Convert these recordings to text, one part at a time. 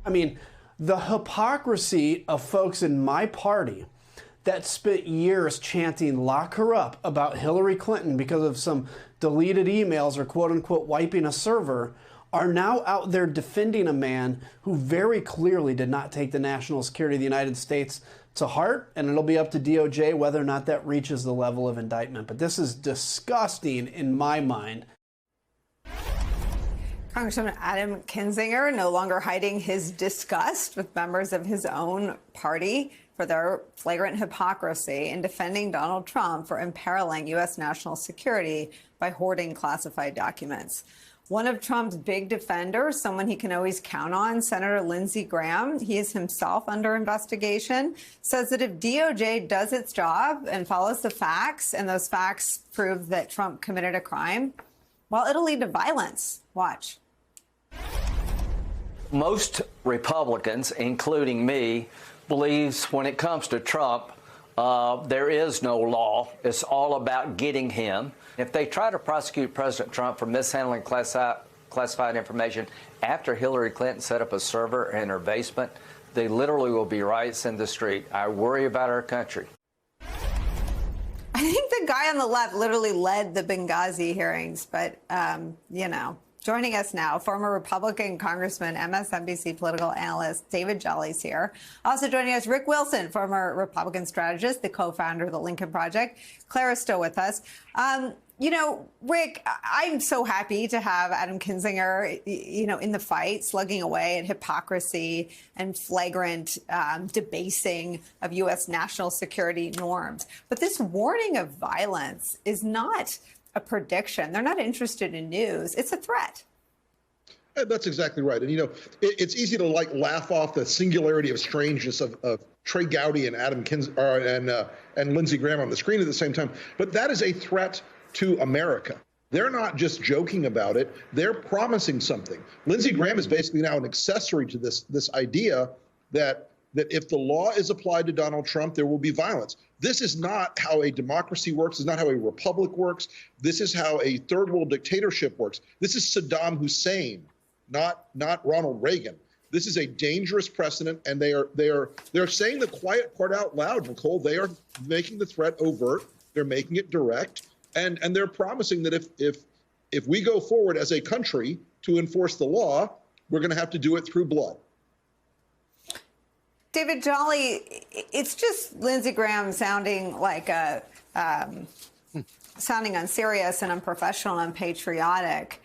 I mean, the hypocrisy of folks in my party that spent years chanting "lock her up" about Hillary Clinton because of some deleted emails or quote unquote wiping a server are now out there defending a man who very clearly did not take the national security of the United States to heart, and it'll be up to DOJ whether or not that reaches the level of indictment. But this is disgusting in my mind. Congressman Adam Kinzinger no longer hiding his disgust with members of his own party for their flagrant hypocrisy in defending Donald Trump for imperiling U.S. national security by hoarding classified documents. One of Trump's big defenders, someone he can always count on, Senator Lindsey Graham, he is himself under investigation, says that if DOJ does its job and follows the facts, and those facts prove that Trump committed a crime, well, it'll lead to violence. Watch. Most Republicans, including me, believes when it comes to Trump, there is no law. It's all about getting him. If they try to prosecute President Trump for mishandling classified information after Hillary Clinton set up a server in her basement, they literally will be riots in the street. I worry about our country. I think the guy on the left literally led the Benghazi hearings, but, you know. Joining us now, former Republican Congressman, MSNBC political analyst David Jolly's here. Also joining us, Rick Wilson, former Republican strategist, the co-founder of the Lincoln Project. Claire is still with us. You know, Rick, I'm so happy to have Adam Kinzinger, you know, in the fight, slugging away at hypocrisy and flagrant debasing of U.S. national security norms. But this warning of violence is not a prediction. They're not interested in news. It's a threat. That's exactly right. And, you know, it's easy to laugh off the singularity of strangeness of Trey Gowdy and Adam Kinzinger and Lindsey Graham on the screen at the same time. But that is a threat to America. They're not just joking about it. They're promising something. Lindsey Graham is basically now an accessory to this idea that if the law is applied to Donald Trump, there will be violence. This is not how a democracy works. This is not how a republic works. This is how a third world dictatorship works. This is Saddam Hussein, not Ronald Reagan. This is a dangerous precedent, and they're saying the quiet part out loud, Nicole. They are making the threat overt. They're making it direct, and they're promising that if we go forward as a country to enforce the law, we're going to have to do it through blood. David Jolly, it's just Lindsey Graham sounding like sounding unserious and unprofessional and unpatriotic.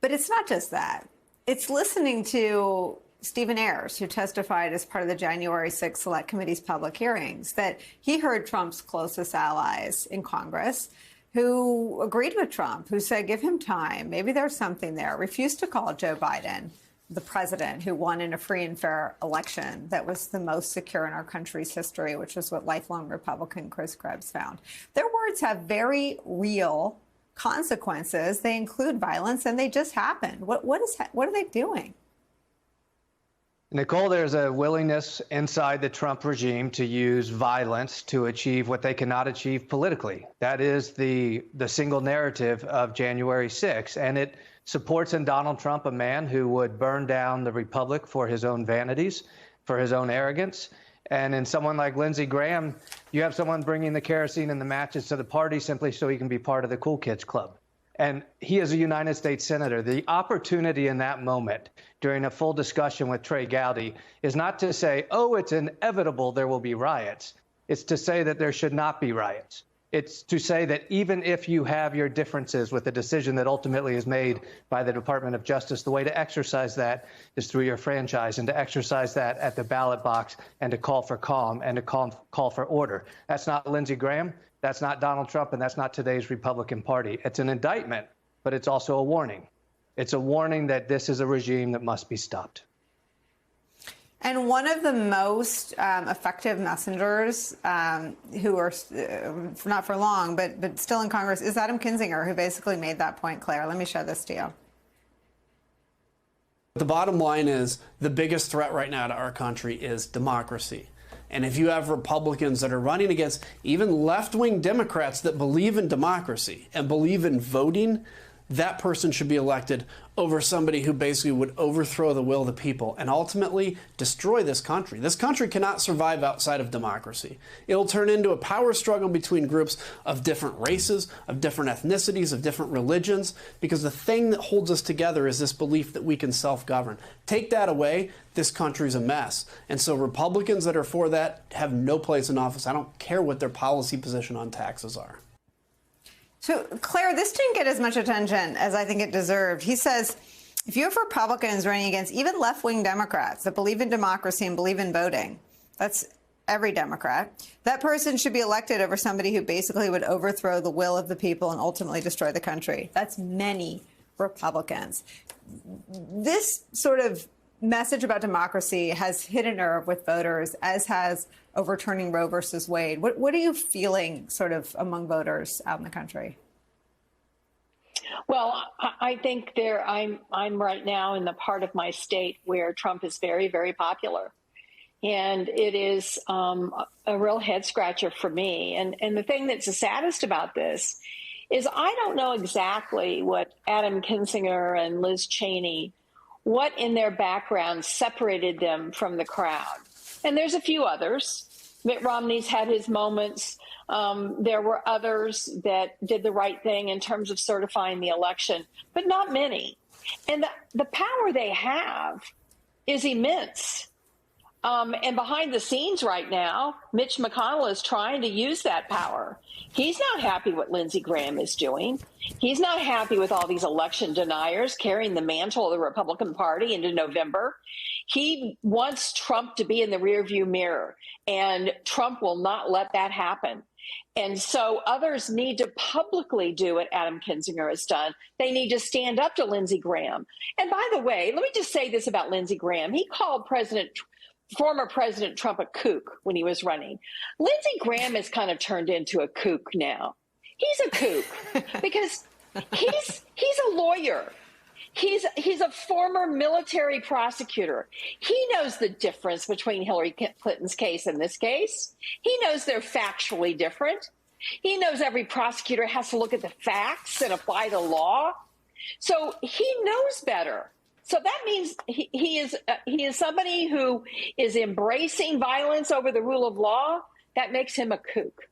But it's not just that. It's listening to Stephen Ayers, who testified as part of the January 6th Select Committee's public hearings, that he heard Trump's closest allies in Congress who agreed with Trump, who said, give him time. Maybe there's something there. Refused to call Joe Biden the president who won in a free and fair election that was the most secure in our country's history, which is what lifelong Republican Chris Krebs found. Their words have very real consequences. They include violence, and they just happened. What are they doing? Nicole, there's a willingness inside the Trump regime to use violence to achieve what they cannot achieve politically. That is the single narrative of January 6th, and it supports in Donald Trump a man who would burn down the republic for his own vanities, for his own arrogance. And in someone like Lindsey Graham, you have someone bringing the kerosene and the matches to the party simply so he can be part of the cool kids club. And he is a United States senator. The opportunity in that moment during a full discussion with Trey Gowdy is not to say, oh, it's inevitable there will be riots. It's to say that there should not be riots. It's to say that even if you have your differences with the decision that ultimately is made by the Department of Justice, the way to exercise that is through your franchise, and to exercise that at the ballot box, and to call for calm and to call for order. That's not Lindsey Graham. That's not Donald Trump, and that's not today's Republican Party. It's an indictment, but it's also a warning. It's a warning that this is a regime that must be stopped. And one of the most effective messengers who are not for long, but still in Congress is Adam Kinzinger, who basically made that point, Claire. Let me show this to you. The bottom line is the biggest threat right now to our country is democracy. And if you have Republicans that are running against even left-wing Democrats that believe in democracy and believe in voting, that person should be elected over somebody who basically would overthrow the will of the people and ultimately destroy this country. This country cannot survive outside of democracy. It'll turn into a power struggle between groups of different races, of different ethnicities, of different religions, because the thing that holds us together is this belief that we can self-govern. Take that away, this country's a mess. And so Republicans that are for that have no place in office. I don't care what their policy position on taxes are. So, Claire, this didn't get as much attention as I think it deserved. He says, if you have Republicans running against even left-wing Democrats that believe in democracy and believe in voting, that's every Democrat, that person should be elected over somebody who basically would overthrow the will of the people and ultimately destroy the country. That's many Republicans. This sort of message about democracy has hit a nerve with voters, as has overturning Roe versus Wade. What are you feeling sort of among voters out in the country? Well, I think I'm right now in the part of my state where Trump is very, very popular. And it is a real head scratcher for me. And the thing that's the saddest about this is I don't know exactly what Adam Kinzinger and Liz Cheney, what in their background separated them from the crowd. And there's a few others. Mitt Romney's had his moments. There were others that did the right thing in terms of certifying the election, but not many. And the power they have is immense. And behind the scenes right now, Mitch McConnell is trying to use that power. He's not happy what Lindsey Graham is doing. He's not happy with all these election deniers carrying the mantle of the Republican Party into November. He wants Trump to be in the rearview mirror, and Trump will not let that happen. And so others need to publicly do what Adam Kinzinger has done. They need to stand up to Lindsey Graham. And by the way, let me just say this about Lindsey Graham. He called former President Trump a kook when he was running. Lindsey Graham has kind of turned into a kook now. He's a kook because he's a lawyer. He's a former military prosecutor. He knows the difference between Hillary Clinton's case and this case. He knows they're factually different. He knows every prosecutor has to look at the facts and apply the law. So he knows better. So that means he is somebody who is embracing violence over the rule of law. That makes him a kook.